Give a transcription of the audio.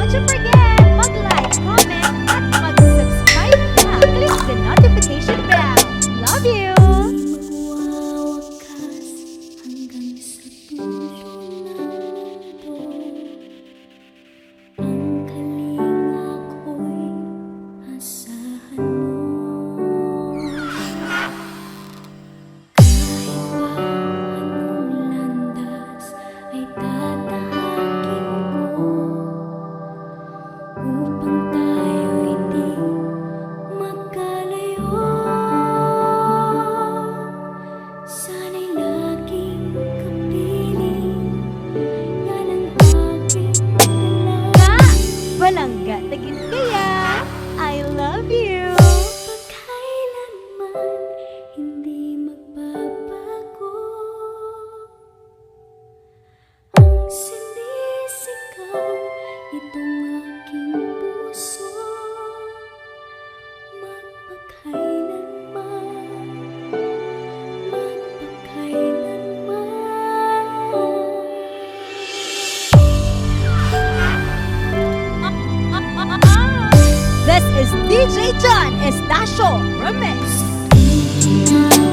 don't you forget mag-like, comment, at mag-subscribe na. Click the notification bell. Love you! Magwawakas hanggang sa dulo ng mundo. Ang kalinga ko'y asahan mo. Kahit pa anong landas ay tatahakin ko, upang tayo'y di magkalayo. Sana'y laging kapiling, yan ang aking dalangin. Balangga, tagin kaya. I love you! Pagkailanman hindi magbabago ang sinisigaw nitong aking puso. Magpakailanman, This is DJ John Estacio Remix. magpakailanman.